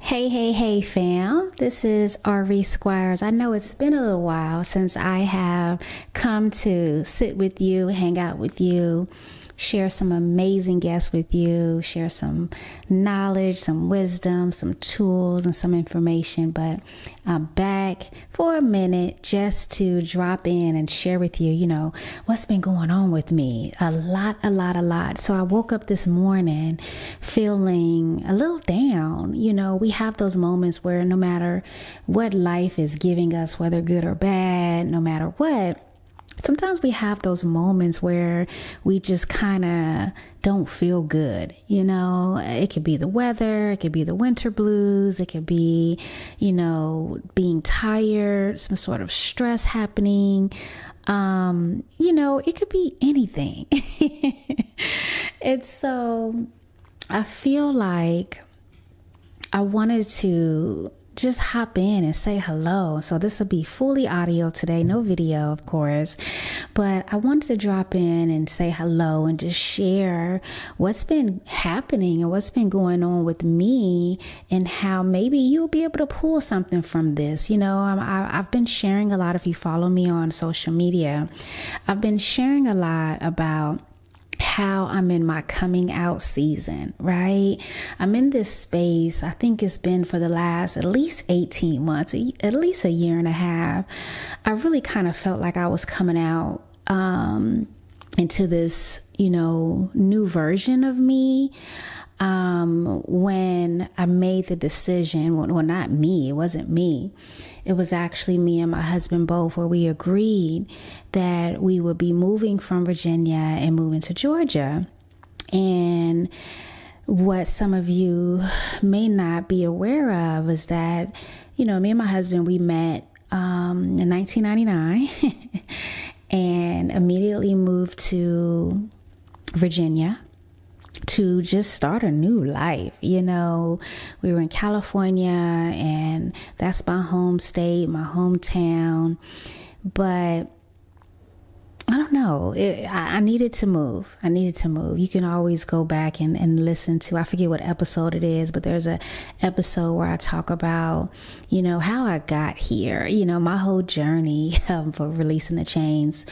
Hey, fam. This is RV Squires. I know it's been a little while since I have come to sit with you, hang out with you, share some amazing guests with you, share some knowledge, some wisdom, some tools, and some information. But I'm back for a minute just to drop in and share with you, what's been going on with me. A lot. So I woke up this morning feeling a little down. We have those moments where no matter what life is giving us, whether good or bad, no matter what, sometimes we have those moments where we just kind of don't feel good. It could be the weather, it could be the winter blues, it could be, being tired, some sort of stress happening. It could be anything. And so I feel like I wanted to just hop in and say hello. So this will be fully audio today, no video, of course, but I wanted to drop in and say hello and just share what's been happening and what's been going on with me and how maybe you'll be able to pull something from this. I've been sharing a lot. If you follow me on social media, I've been sharing a lot about how I'm in my coming out season, right? I'm in this space. I think it's been for the last at least 18 months, at least a year and a half. I really kind of felt like I was coming out into this, new version of me. When I made the decision, well, not me, it wasn't me. It was actually me and my husband both, where we agreed that we would be moving from Virginia and moving to Georgia. And what some of you may not be aware of is that, me and my husband, we met in 1999 and immediately moved to Virginia to just start a new life. We were in California, and that's my home state, my hometown. But I don't know. I needed to move. You can always go back and listen to, I forget what episode it is, but there's a episode where I talk about, how I got here, my whole journey for releasing the chains.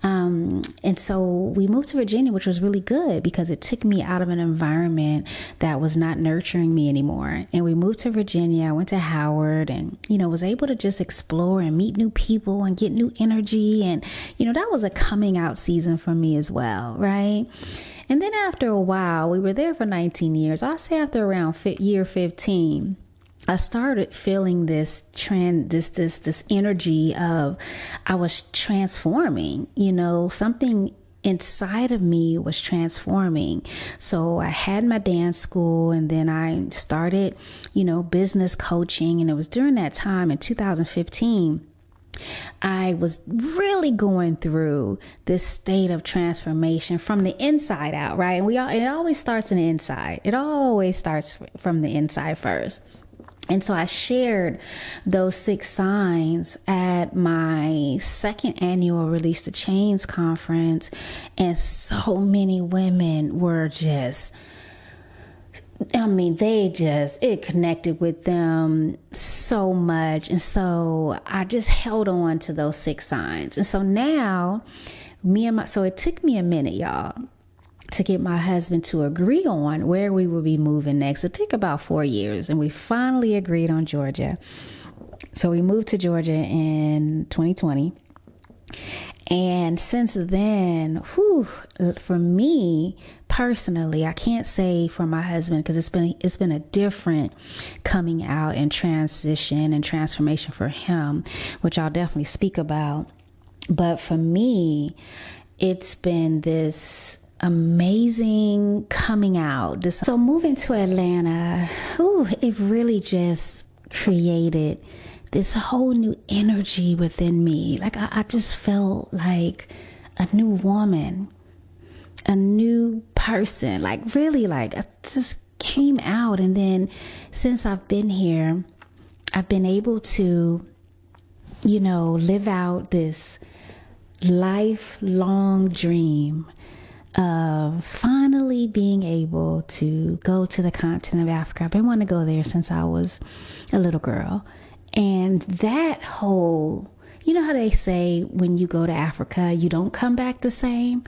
And so we moved to Virginia, which was really good because it took me out of an environment that was not nurturing me anymore. And we moved to Virginia. I went to Howard and, was able to just explore and meet new people and get new energy. And, that was a coming out season for me as well, right? And then after a while, we were there for 19 years. I'll say after around year 15, I started feeling this energy of I was transforming, something inside of me was transforming. So I had my dance school, and then I started, business coaching. And it was during that time in 2015, I was really going through this state of transformation from the inside out, right? And it always starts in the inside. It always starts from the inside first. And so I shared those 6 signs at my second annual Release the Chains conference. And so many women were it connected with them so much. And so I just held on to those 6 signs. And so now so it took me a minute, y'all, to get my husband to agree on where we would be moving next. It took about 4 years, and we finally agreed on Georgia. So we moved to Georgia in 2020. And since then, for me personally, I can't say for my husband, because it's been a different coming out and transition and transformation for him, which I'll definitely speak about. But for me, it's been this amazing coming out. So moving to Atlanta, it really just created this whole new energy within me. Like I just felt like a new woman, a new person, like really, like I just came out. And then since I've been here, I've been able to, live out this lifelong dream of finally being able to go to the continent of Africa. I've been wanting to go there since I was a little girl. And that whole, you know how they say when you go to Africa, you don't come back the same?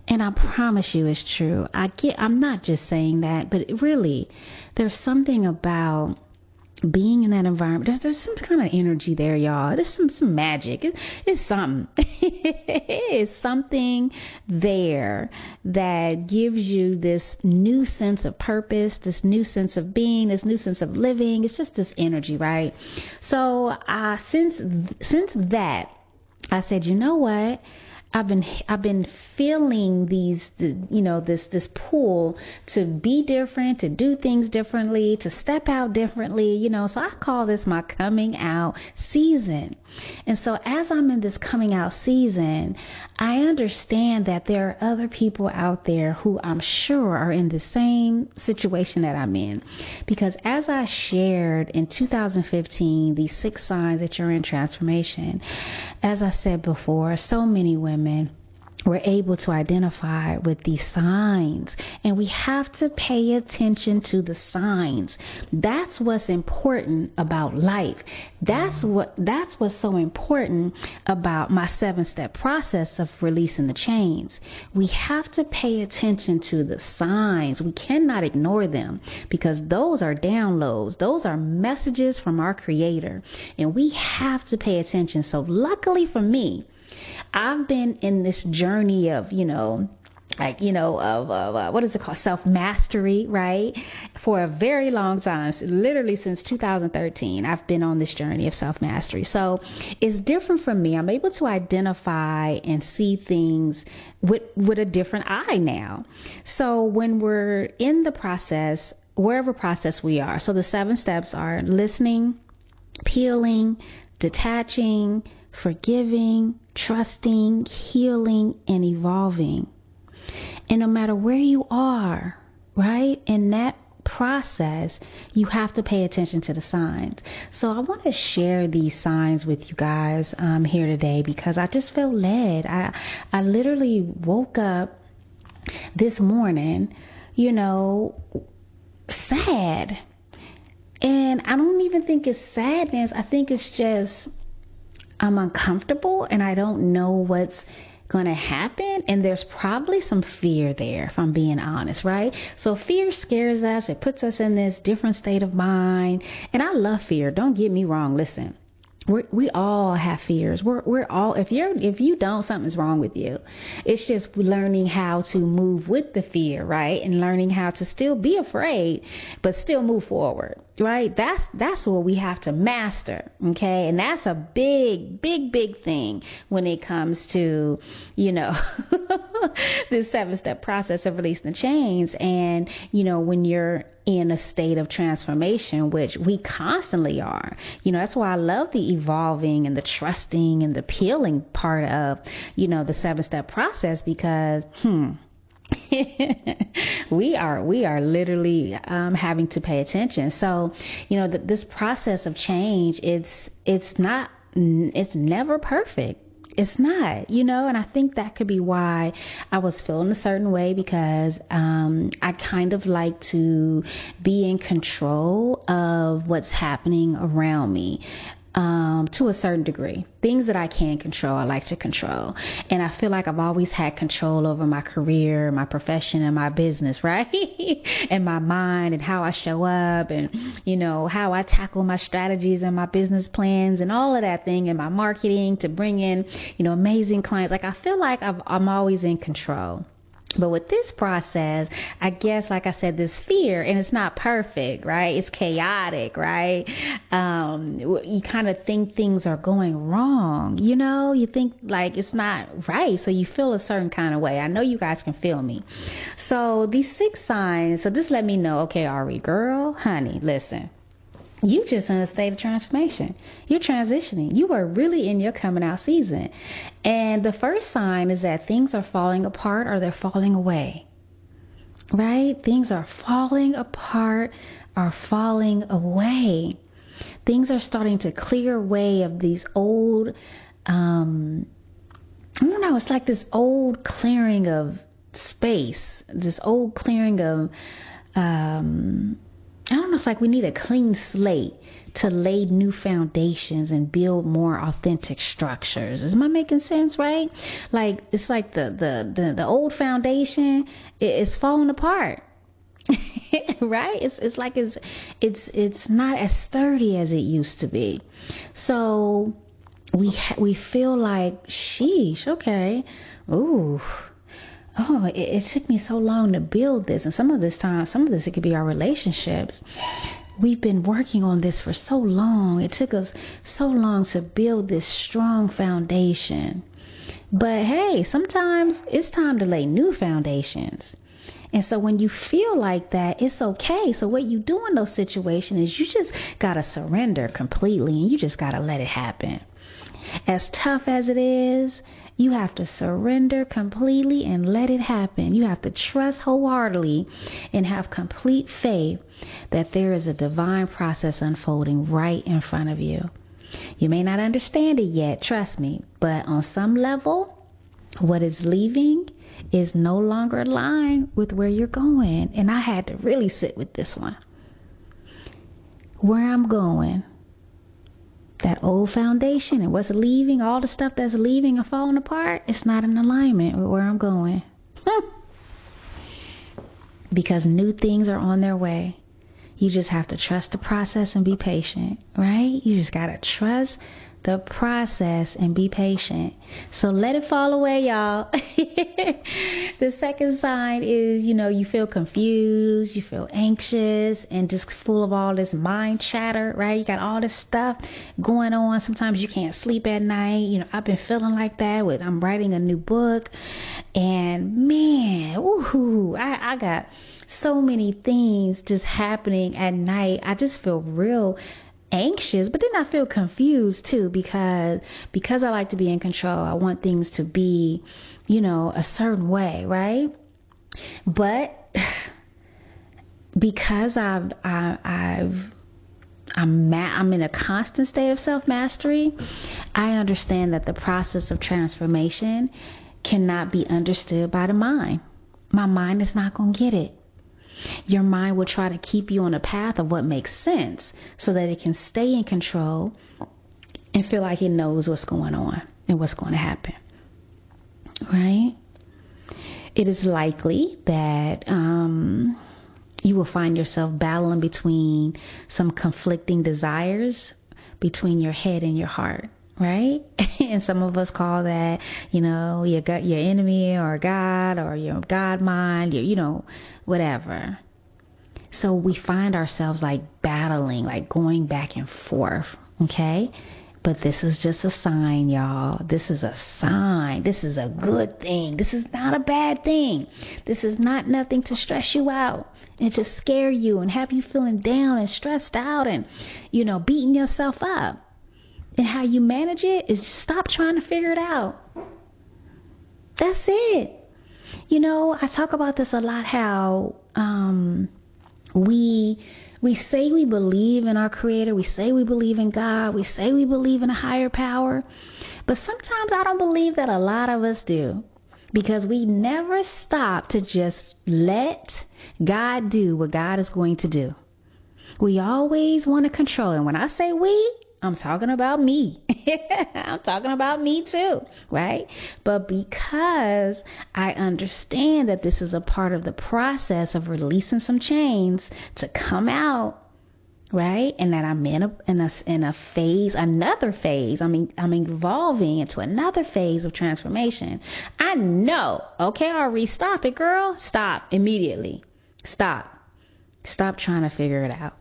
And I promise you it's true. I'm not just saying that, but really, there's something about being in that environment. There's some kind of energy there, y'all. There's some magic. It's something. It is something there that gives you this new sense of purpose, this new sense of being, this new sense of living. It's just this energy, right? So since that, I said, you know what? I've been feeling this pull to be different, to do things differently, to step out differently, so I call this my coming out season. And so as I'm in this coming out season, I understand that there are other people out there who I'm sure are in the same situation that I'm in. Because as I shared in 2015, these 6 signs that you're in transformation, as I said before, so many women were able to identify with these signs, and we have to pay attention to the signs. That's what's important about life. That's what's so important about my 7-step process of releasing the chains. We have to pay attention to the signs. We cannot ignore them, because those are downloads. Those are messages from our Creator, and we have to pay attention. So luckily for me, I've been in this journey of, what is it called? Self-mastery, right? For a very long time, literally since 2013, I've been on this journey of self-mastery. So it's different for me. I'm able to identify and see things with a different eye now. So when we're in the process, wherever process we are, so the 7 steps are listening, peeling, detaching, forgiving, trusting, healing, and evolving. And no matter where you are, right, in that process, you have to pay attention to the signs. So I want to share these signs with you guys here today, because I just feel led. I literally woke up this morning, sad. And I don't even think it's sadness. I think it's just I'm uncomfortable and I don't know what's going to happen. And there's probably some fear there, if I'm being honest, right? So fear scares us. It puts us in this different state of mind. And I love fear. Don't get me wrong. Listen. We all have fears. We're all, if you don't, something's wrong with you. It's just learning how to move with the fear, right? And learning how to still be afraid, but still move forward, right? That's what we have to master, okay? And that's a big thing when it comes to, this 7-step process of releasing the chains. And, when you're in a state of transformation, which we constantly are. That's why I love the evolving and the trusting and the peeling part of, the 7-step process, because, we are literally having to pay attention. So, this process of change, it's never perfect. It's not, and I think that could be why I was feeling a certain way, because I kind of like to be in control of what's happening around me. To a certain degree. Things that I can control, I like to control. And I feel like I've always had control over my career, my profession, and my business, right? And my mind, and how I show up, and, how I tackle my strategies and my business plans and all of that thing, and my marketing to bring in, amazing clients. Like, I feel like I'm always in control. But with this process, I guess, like I said, this fear, and it's not perfect, right? It's chaotic, right? You kind of think things are going wrong, you think like it's not right. So you feel a certain kind of way. I know you guys can feel me. So these 6 signs, so just let me know, okay, Ari, girl, honey, listen. You just in a state of transformation. You're transitioning. You are really in your coming out season. And the first sign is that things are falling apart, or they're falling away. Right? Things are falling apart or falling away. Things are starting to clear away of these old, I don't know, it's like this old clearing of space, this old clearing of, I don't know, it's like we need a clean slate to lay new foundations and build more authentic structures. Am I making sense, right? Like, it's like the old foundation is falling apart. Right? It's like it's not as sturdy as it used to be. So we feel like, sheesh, okay, ooh, oh, it took me so long to build this. And some of this, it could be our relationships. We've been working on this for so long. It took us so long to build this strong foundation. But hey, sometimes it's time to lay new foundations. And so when you feel like that, it's okay. So what you do in those situations is you just got to surrender completely, and you just got to let it happen. As tough as it is, you have to surrender completely and let it happen. You have to trust wholeheartedly and have complete faith that there is a divine process unfolding right in front of you. You may not understand it yet, trust me, but on some level, what is leaving is no longer aligned with where you're going. And I had to really sit with this one. Where I'm going, that old foundation and what's leaving, all the stuff that's leaving and falling apart, it's not in alignment with where I'm going. Because new things are on their way. You just have to trust the process and be patient, right? You just got to trust the process and be patient. So let it fall away, y'all. The second sign is, you feel confused, you feel anxious, and just full of all this mind chatter, right? You got all this stuff going on. Sometimes you can't sleep at night. I've been feeling like that I'm writing a new book, and man, I got so many things just happening at night. I just feel real anxious, but then I feel confused too, because I like to be in control. I want things to be, a certain way, right? But because I'm in a constant state of self-mastery, I understand that the process of transformation cannot be understood by the mind. My mind is not going to get it. Your mind will try to keep you on a path of what makes sense so that it can stay in control and feel like it knows what's going on and what's going to happen. Right? It is likely that you will find yourself battling between some conflicting desires between your head and your heart. Right? And some of us call that, your enemy or God or your God mind, whatever. So we find ourselves like battling, like going back and forth. Okay? But this is just a sign, y'all. This is a sign. This is a good thing. This is not a bad thing. This is not nothing to stress you out and to scare you and have you feeling down and stressed out and, beating yourself up. And how you manage it is stop trying to figure it out. That's it. I talk about this a lot, how we say we believe in our Creator. We say we believe in God. We say we believe in a higher power. But sometimes I don't believe that a lot of us do. Because we never stop to just let God do what God is going to do. We always want to control. And when I say we, I'm talking about me. I'm talking about me too, right? But because I understand that this is a part of the process of releasing some chains to come out, right? And that I'm in a phase, another phase. I'm evolving into another phase of transformation. I know. Okay, Ari, stop it, girl. Stop immediately. Stop trying to figure it out.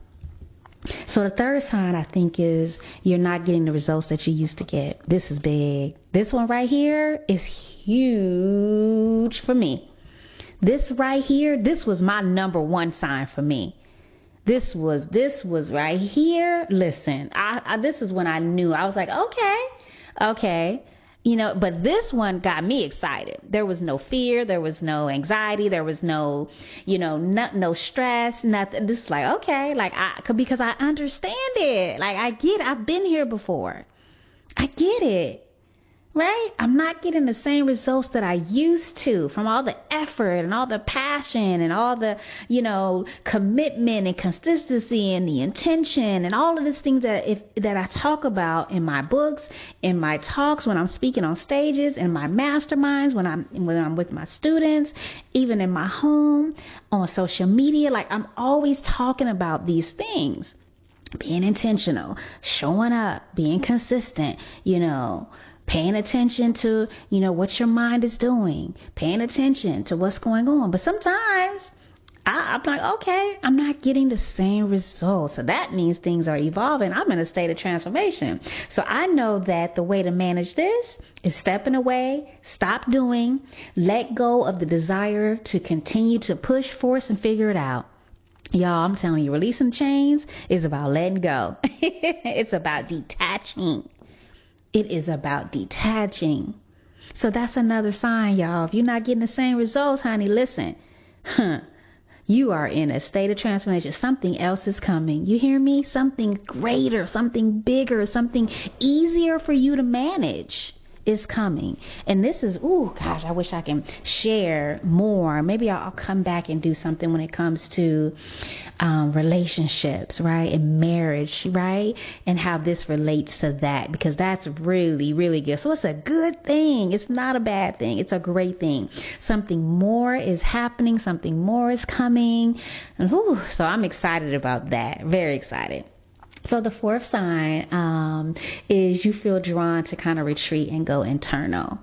So the third sign, I think, is you're not getting the results that you used to get. This is big. This one right here is huge for me. This right here, this was my number one sign for me. This was right here. Listen, this is when I knew. I was like, okay. But this one got me excited. There was no fear. There was no anxiety. There was no, no stress, nothing. This is like, okay, because I understand it. Like, I've been here before. I get it. right? I'm not getting the same results that I used to from all the effort and all the passion and all the, commitment and consistency and the intention and all of these things that I talk about in my books, in my talks, when I'm speaking on stages, in my masterminds, when I'm with my students, even in my home, on social media. Like, I'm always talking about these things. Being intentional, showing up, being consistent, paying attention to, what your mind is doing, paying attention to what's going on. But sometimes I'm like, okay, I'm not getting the same results. So that means things are evolving. I'm in a state of transformation. So I know that the way to manage this is stepping away, stop doing, let go of the desire to continue to push, force, and figure it out. Y'all, I'm telling you, releasing chains is about letting go. It's about detaching. It is about detaching. So that's another sign, y'all. If you're not getting the same results, honey, listen. You are in a state of transformation. Something else is coming. You hear me? Something greater, something bigger, something easier for you to manage is coming. And this is, I wish I can share more. Maybe I'll come back and do something when it comes to relationships, right? And marriage, right? And how this relates to that, because that's really, really good. So it's a good thing. It's not a bad thing. It's a great thing. Something more is happening. Something more is coming. And, so I'm excited about that. Very excited. So the fourth sign is you feel drawn to kind of retreat and go internal.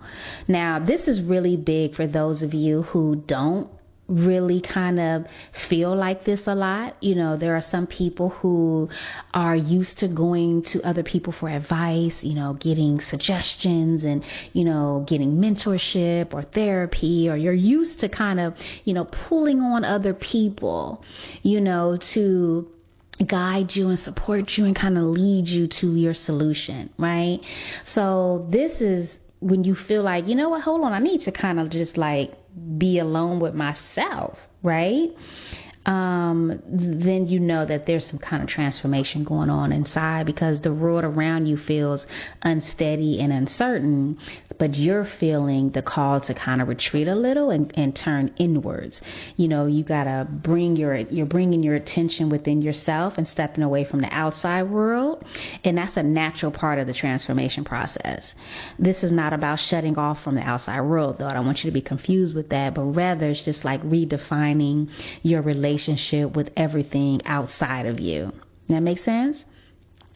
Now, this is really big for those of you who don't really kind of feel like this a lot. There are some people who are used to going to other people for advice, getting suggestions and, getting mentorship or therapy, or you're used to kind of, pulling on other people, to guide you and support you and kind of lead you to your solution, right? So this is when you feel like, hold on, I need to kind of just like be alone with myself, right? Then you know that there's some kind of transformation going on inside, because the world around you feels unsteady and uncertain, but you're feeling the call to kind of retreat a little and turn inwards. You gotta you're bringing your attention within yourself and stepping away from the outside world. And that's a natural part of the transformation process. This is not about shutting off from the outside world, though. I don't want you to be confused with that, but rather it's just like redefining your relationship with everything outside of you. That makes sense?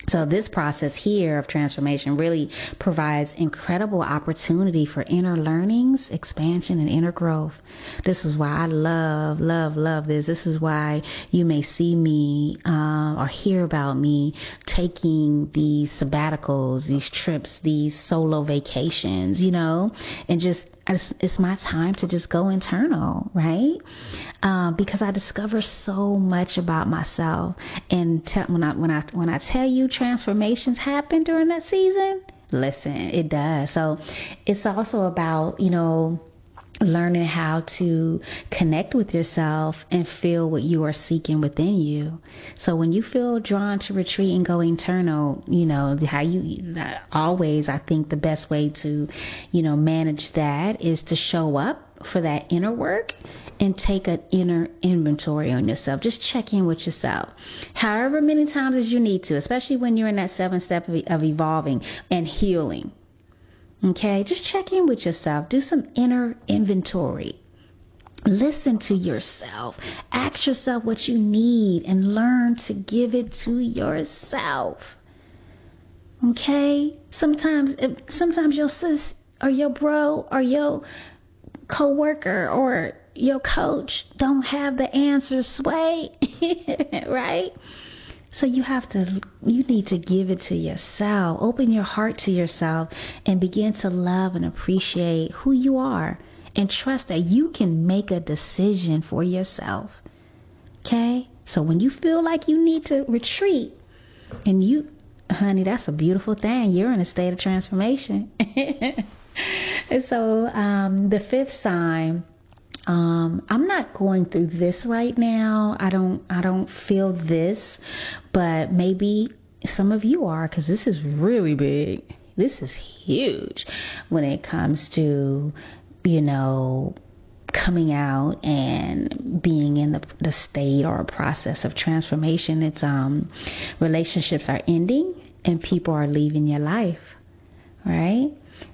So this process here of transformation really provides incredible opportunity for inner learnings, expansion, and inner growth. This is why I love this. This is why you may see me or hear about me taking these sabbaticals, these trips, these solo vacations, and just it's my time to just go internal, right? Because I discover so much about myself. And when I tell you transformations happen during that season, listen, it does. So it's also about, learning how to connect with yourself and feel what you are seeking within you. So when you feel drawn to retreat and go internal, always, I think the best way to, manage that is to show up for that inner work and take an inner inventory on yourself. Just check in with yourself however many times as you need to, especially when you're in that 7th step of evolving and healing. Okay, just check in with yourself. Do some inner inventory. Listen to yourself. Ask yourself what you need and learn to give it to yourself. Okay? Sometimes your sis or your bro or your coworker or your coach don't have the answers, sway, right? So you need to give it to yourself. Open your heart to yourself and begin to love and appreciate who you are, and trust that you can make a decision for yourself. Okay? So when you feel like you need to retreat, and honey, that's a beautiful thing. You're in a state of transformation. And so the 5th sign, I'm not going through this right now. I don't feel this, but maybe some of you are, because this is really big. This is huge when it comes to, coming out and being in the state or a process of transformation. It's relationships are ending and people are leaving your life, right?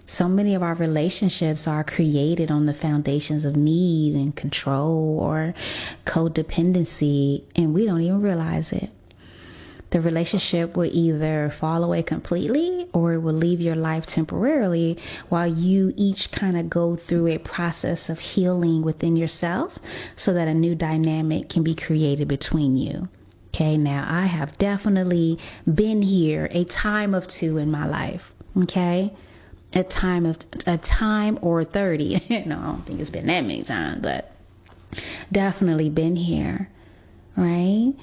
So many of our relationships are created on the foundations of need and control or codependency, and we don't even realize it. The relationship will either fall away completely or it will leave your life temporarily while you each kind of go through a process of healing within yourself so that a new dynamic can be created between you. Okay, now I have definitely been here a time of two in my life, okay? A time or 30. No, I don't think it's been that many times, but definitely been here, right?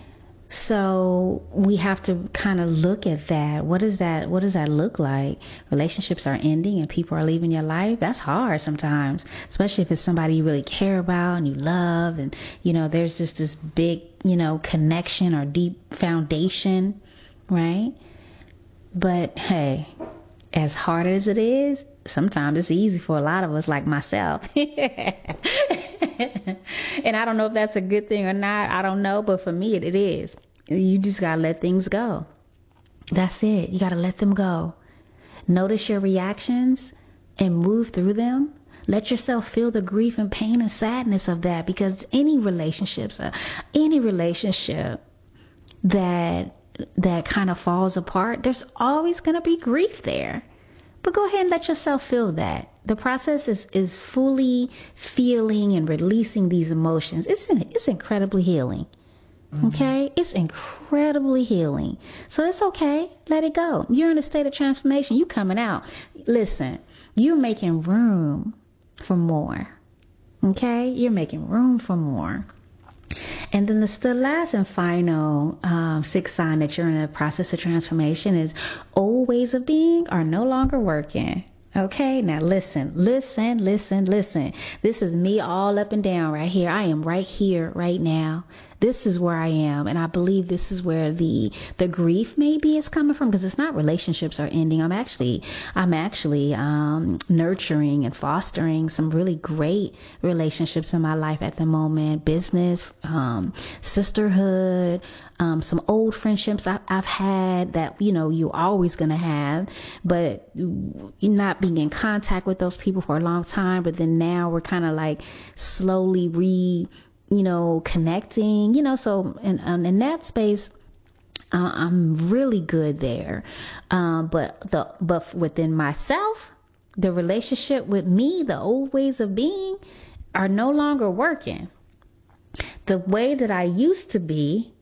So we have to kind of look at that. What does that look like? Relationships are ending and people are leaving your life. That's hard sometimes, especially if it's somebody you really care about and you love, and there's just this big, connection or deep foundation, right? But hey, as hard as it is, sometimes it's easy for a lot of us, like myself. And I don't know if that's a good thing or not. I don't know, but for me, it is. You just got to let things go. That's it. You got to let them go. Notice your reactions and move through them. Let yourself feel the grief and pain and sadness of that, because any relationship that kind of falls apart, there's always going to be grief there. But go ahead and let yourself feel that. The process is fully feeling and releasing these emotions. It's incredibly healing. Okay? It's incredibly healing. So it's okay. Let it go. You're in a state of transformation. You coming out. Listen, you're making room for more. Okay? You're making room for more. And then the last and final sixth sign that you're in a process of transformation is old ways of being are no longer working. Okay, now listen. This is me all up and down right here. I am right here, right now. This is where I am, and I believe this is where the grief maybe is coming from, because it's not relationships are ending. I'm actually nurturing and fostering some really great relationships in my life at the moment. Business, sisterhood, some old friendships I've had that you're always gonna have, but you're not being in contact with those people for a long time. But then now we're kind of like slowly connecting, so in that space, I'm really good there. But within myself, the relationship with me, the old ways of being are no longer working. The way that I used to be,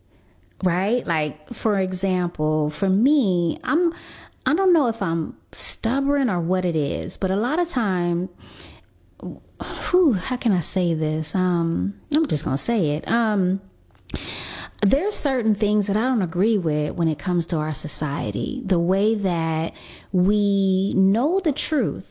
right? Like, for example, for me, I don't know if I'm stubborn or what it is, but a lot of time, how can I say this? I'm just going to say it. There's certain things that I don't agree with when it comes to our society. The way that we know the truth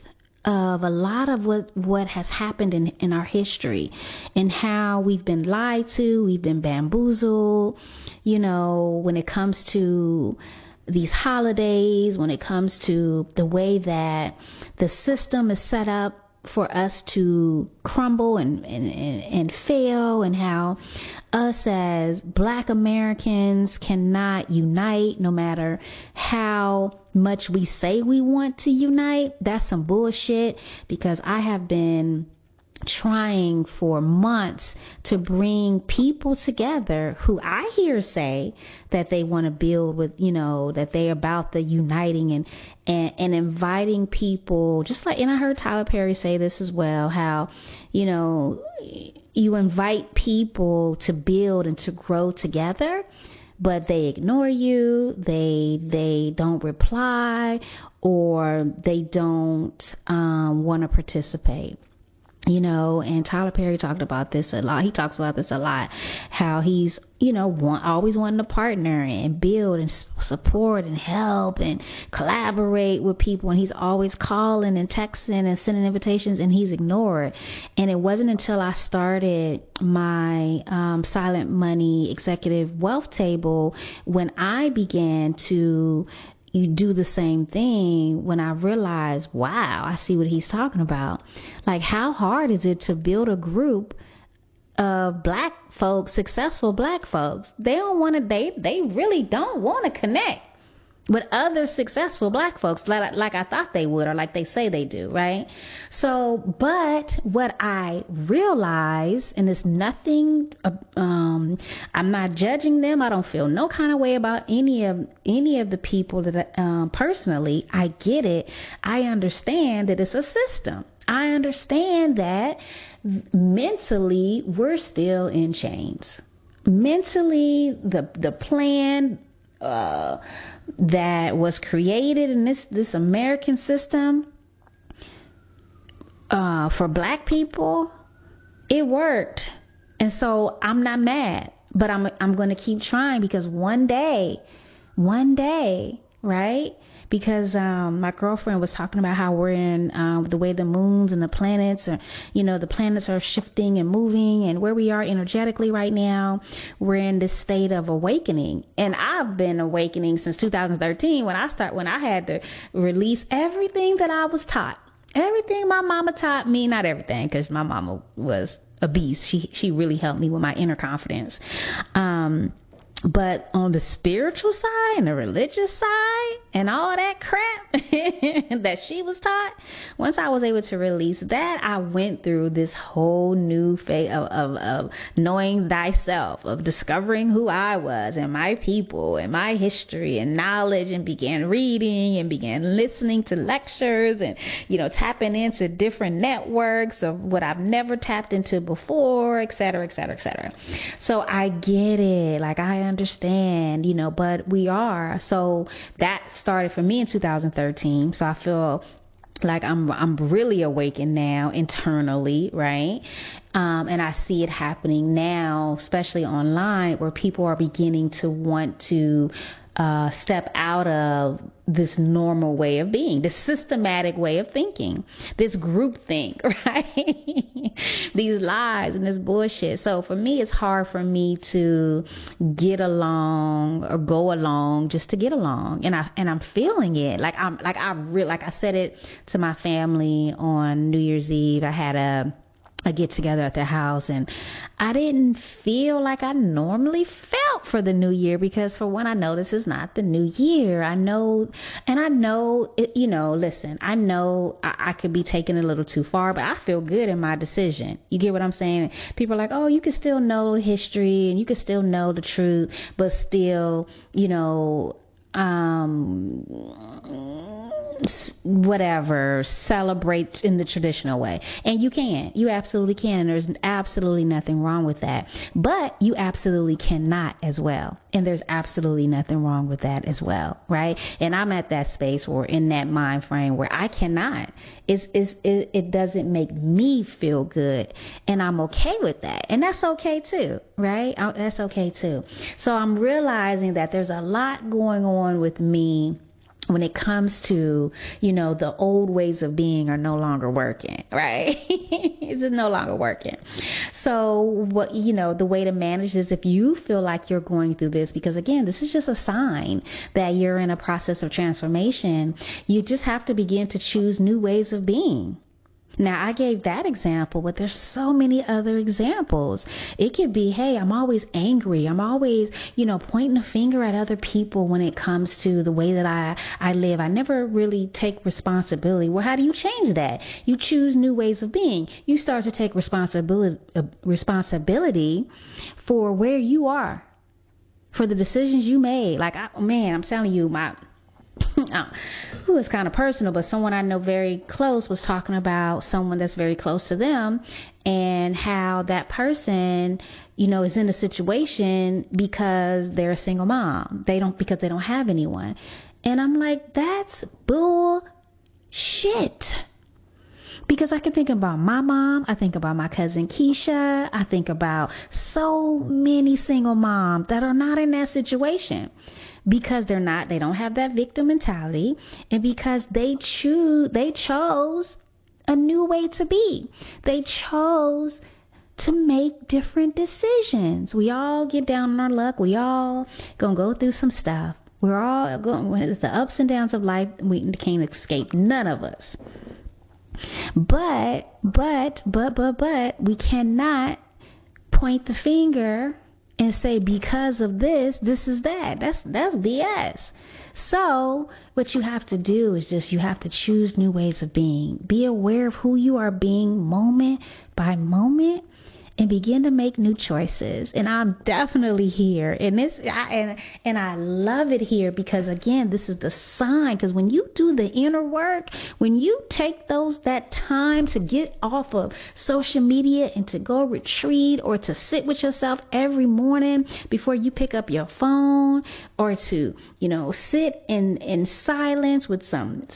of a lot of what has happened in our history, and how we've been lied to, we've been bamboozled, when it comes to these holidays, when it comes to the way that the system is set up for us to crumble and fail, and how us as Black Americans cannot unite no matter how much we say we want to unite. That's some bullshit, because I have been trying for months to bring people together who I hear say that they want to build with, that they're about the uniting and inviting people, just like, and I heard Tyler Perry say this as well, how, you invite people to build and to grow together, but they ignore you, they don't reply, or they don't want to participate. And Tyler Perry talked about this a lot. He talks about this a lot, how he's, always wanting to partner and build and support and help and collaborate with people. And he's always calling and texting and sending invitations, and he's ignored. And it wasn't until I started my Silent Money Executive Wealth Table when I began to you do the same thing when I realized, wow, I see what he's talking about. Like, how hard is it to build a group of black folks, successful black folks? They don't want to, they really don't want to connect with other successful black folks like I thought they would, or like they say they do, right? So, but what I realize, and it's nothing, I'm not judging them. I don't feel no kind of way about any of the people that personally. I get it. I understand that it's a system. I understand that mentally we're still in chains. Mentally, the plan that was created in this American system for black people, it worked. And so I'm not mad, but I'm going to keep trying, because one day, right? Because my girlfriend was talking about how we're in the way the moons and the planets are, the planets are shifting and moving, and where we are energetically right now, we're in this state of awakening. And I've been awakening since 2013 when I had to release everything that I was taught, everything my mama taught me. Not everything, because my mama was a beast. She really helped me with my inner confidence. But on the spiritual side and the religious side and all that crap that she was taught, once I was able to release that, I went through this whole new phase of knowing thyself, of discovering who I was and my people and my history and knowledge, and began reading and began listening to lectures and, tapping into different networks of what I've never tapped into before, et cetera, et cetera, et cetera. So I get it. Like, I understand, but we are. So that started for me in 2013. So I feel like I'm really awakened now internally, right? And I see it happening now, especially online, where people are beginning to want to step out of this normal way of being, this systematic way of thinking, this group think, right? These lies and this bullshit. So for me, it's hard for me to get along or go along just to get along, and I'm feeling it. Like I said it to my family on New Year's Eve. I had a get together at their house, and I didn't feel like I normally felt for the new year, because for one, I know this is not the new year. I know it, listen, I know I could be taking it a little too far, but I feel good in my decision. You get what I'm saying? People are like, oh, you can still know history and you can still know the truth, but still, whatever, celebrate in the traditional way. And you absolutely can, and there's absolutely nothing wrong with that. But you absolutely cannot as well, and there's absolutely nothing wrong with that as well, right? And I'm at that space, or in that mind frame, where I cannot. It doesn't make me feel good, and I'm okay with that, and that's okay too, right? That's okay too. So I'm realizing that there's a lot going on with me when it comes to, the old ways of being are no longer working, right? It's just no longer working. So what, the way to manage this, if you feel like you're going through this, because again, this is just a sign that you're in a process of transformation, you just have to begin to choose new ways of being. Now, I gave that example, but there's so many other examples. It could be, hey, I'm always angry. I'm always, pointing a finger at other people when it comes to the way that I live. I never really take responsibility. Well, how do you change that? You choose new ways of being. You start to take responsibility for where you are, for the decisions you made. Like, I'm telling you, it's kind of personal, but someone I know very close was talking about someone that's very close to them, and how that person, is in a situation because they're a single mom. Because they don't have anyone. And I'm like, that's bullshit. Because I can think about my mom, I think about my cousin Keisha, I think about so many single moms that are not in that situation. Because they don't have that victim mentality, and because they chose a new way to be. They chose to make different decisions. We all get down on our luck. We all gonna go through some stuff. We're all going, when it's the ups and downs of life, we can't escape, none of us. But we cannot point the finger and say, because of this is that. That's BS. So what you have to do is just, you have to choose new ways of being. Be aware of who you are being moment by moment, and begin to make new choices. And I'm definitely here. And I love it here, because again, this is the sign. Because when you do the inner work, when you take that time to get off of social media and to go retreat, or to sit with yourself every morning before you pick up your phone, or to, sit in silence with some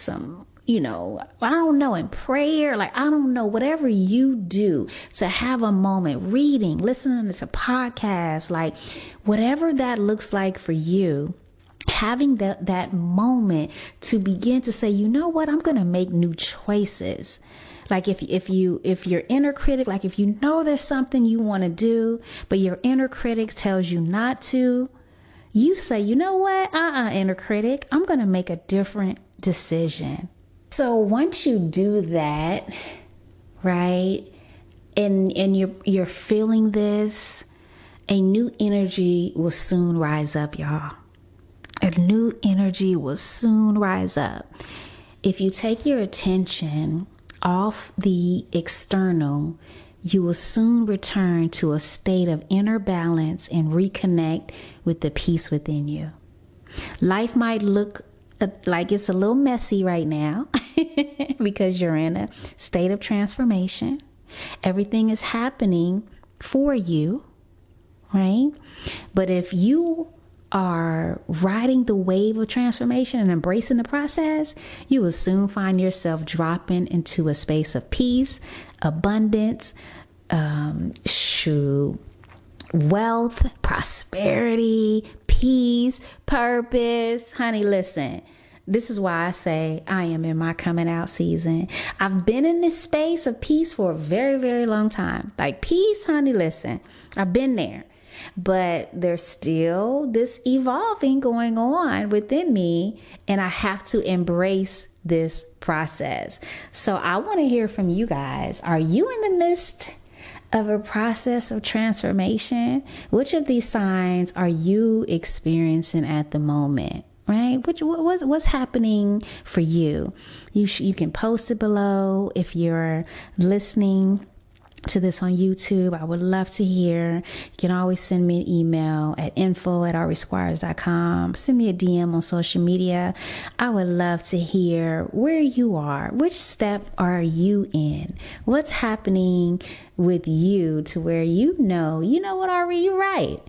I don't know, in prayer, like, I don't know, whatever you do to have a moment, reading, listening to podcasts, like whatever that looks like for you, having that moment to begin to say, you know what, I'm going to make new choices. Like if your inner critic, like if you know there's something you want to do, but your inner critic tells you not to, you say, you know what, inner critic, I'm going to make a different decision. So once you do that, right, and you're feeling this, a new energy will soon rise up, y'all. A new energy will soon rise up. If you take your attention off the external, you will soon return to a state of inner balance and reconnect with the peace within you. Life might look like it's a little messy right now because you're in a state of transformation. Everything is happening for you, right? But if you are riding the wave of transformation and embracing the process, you will soon find yourself dropping into a space of peace, abundance, wealth, prosperity, peace, purpose. Honey, listen, this is why I say I am in my coming out season. I've been in this space of peace for a very, very long time. Like, peace, honey, listen, I've been there. But there's still this evolving going on within me, and I have to embrace this process. So I want to hear from you guys. Are you in the midst of a process of transformation? Which of these signs are you experiencing at the moment? Right? What's happening for you? You can post it below. If you're listening to this on YouTube, I would love to hear. You can always send me an email at info@aresquires.com. Send me a DM on social media. I would love to hear where you are. Which step are you in? What's happening with you to where you know what, Ari, you're right.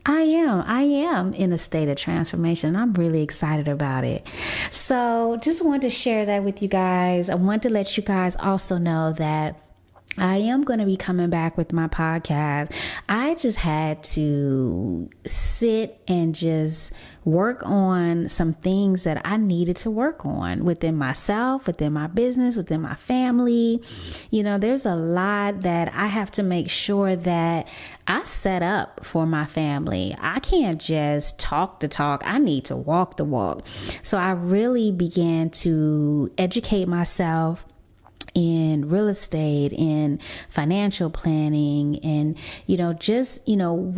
I am in a state of transformation. I'm really excited about it. So just wanted to share that with you guys. I want to let you guys also know that I am going to be coming back with my podcast. I just had to sit and just work on some things that I needed to work on within myself, within my business, within my family. There's a lot that I have to make sure that I set up for my family. I can't just talk the talk. I need to walk the walk. So I really began to educate myself in real estate, in financial planning, and,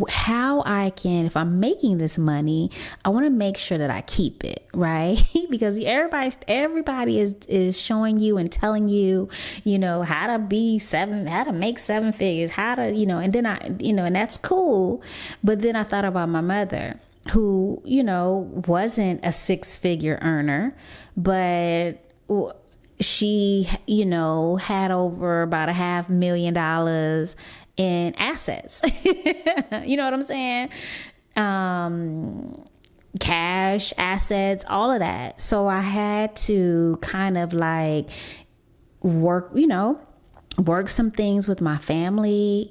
how I can, if I'm making this money, I want to make sure that I keep it, right? Because everybody is showing you and telling you, how to make seven figures, and then and that's cool. But then I thought about my mother, who, wasn't a 6-figure earner, but she, had over about $500,000 in assets. You know what I'm saying? Cash, assets, all of that. So I had to kind of like work, work some things with my family,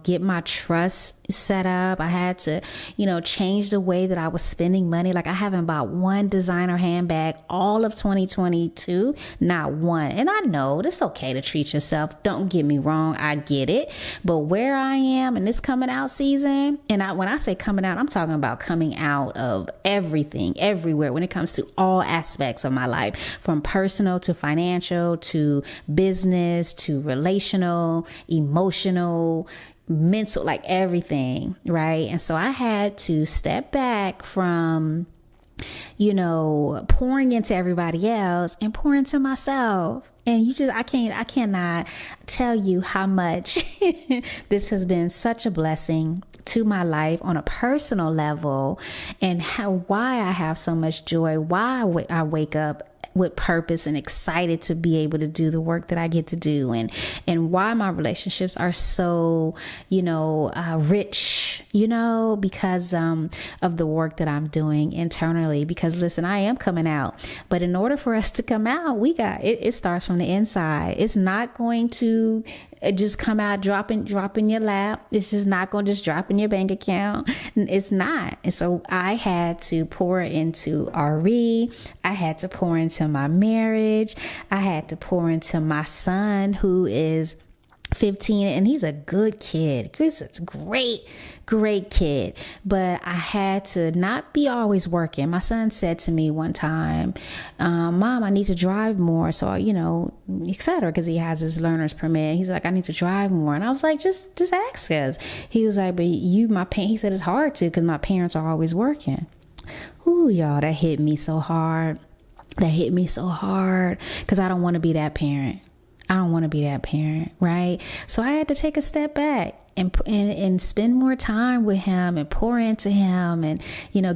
get my trust set up. I had to, change the way that I was spending money. Like I haven't bought one designer handbag all of 2022, not one. And I know it's okay to treat yourself. Don't get me wrong. I get it. But where I am in this coming out season, and when I say coming out, I'm talking about coming out of everything, everywhere, when it comes to all aspects of my life, from personal to financial to business to relational, emotional, mental, like everything, right? And so I had to step back from, pouring into everybody else and pour into myself. And I cannot tell you how much this has been such a blessing to my life on a personal level, and why I have so much joy, why I wake up with purpose and excited to be able to do the work that I get to do, and why my relationships are so, rich, because of the work that I'm doing internally. Because listen, I am coming out, but in order for us to come out, it starts from the inside. It's not going to just come out drop in your lap. It's just not going to just drop in your bank account. It's not. And so I had to pour into RE. I had to pour into my marriage. I had to pour into my son, who is 15, and he's a good kid. He's a great kid. But I had to not be always working. My son said to me one time, Mom, I need to drive more. So, etc. Because he has his learner's permit. He's like, I need to drive more. And I was like, just ask us. He was like, but he said it's hard to, because my parents are always working. Ooh, y'all, that hit me so hard. Because I don't want to be that parent. Right? So I had to take a step back and spend more time with him and pour into him and,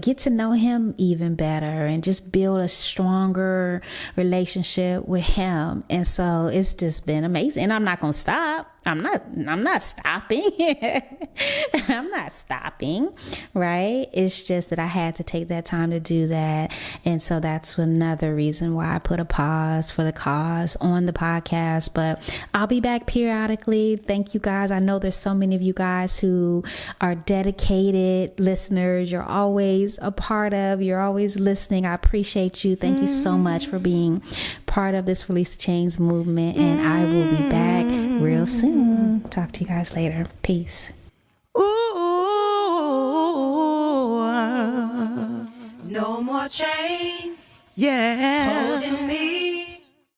get to know him even better and just build a stronger relationship with him. And so it's just been amazing. And I'm not going to stop. I'm not stopping. I'm not stopping, right? It's just that I had to take that time to do that. And so that's another reason why I put a pause for the cause on the podcast. But I'll be back periodically. Thank you guys. I know there's so many of you guys who are dedicated listeners. You're always a part of, you're always listening. I appreciate you. Thank you so much for being part of this Release the Chains movement. And I will be back real soon. Talk to you guys later. Peace. Ooh, no more chains. Yeah. Holding me